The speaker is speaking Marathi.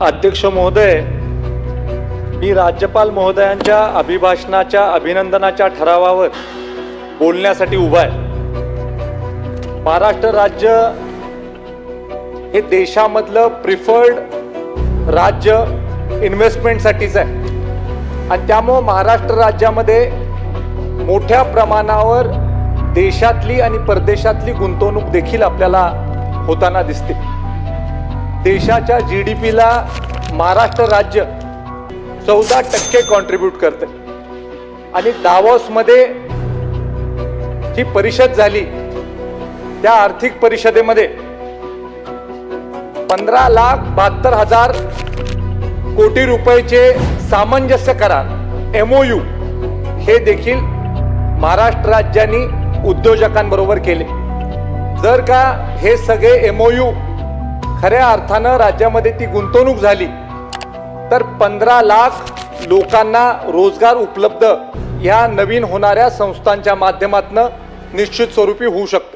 अध्यक्ष महोदय, मी राज्यपाल महोदयांच्या अभिभाषणाच्या अभिनंदनाच्या ठरावावर बोलण्यासाठी उभा आहे. महाराष्ट्र राज्य हे देशामधलं प्रिफर्ड राज्य इन्व्हेस्टमेंटसाठीच आहे आणि त्यामुळे महाराष्ट्र राज्यामध्ये मोठ्या प्रमाणावर देशातली आणि परदेशातली गुंतवणूक देखील आपल्याला होताना दिसते. देशाच्या GDPला महाराष्ट्र राज्य 14% कॉन्ट्रीब्यूट करते आणि दावोसमध्ये जी परिषद झाली त्या आर्थिक परिषदेमध्ये 15,72,000 कोटी रुपयाचे सामंजस्य करार MOU हे देखील महाराष्ट्र राज्याने उद्योजकांबरोबर केले. जर का हे सगळे MOU खऱ्या अर्थानं राज्यामध्ये ती गुंतवणूक झाली तर 15 लाख लोकांना रोजगार उपलब्ध या नवीन होणाऱ्या संस्थांच्या माध्यमातून निश्चित स्वरूपी होऊ शकतो.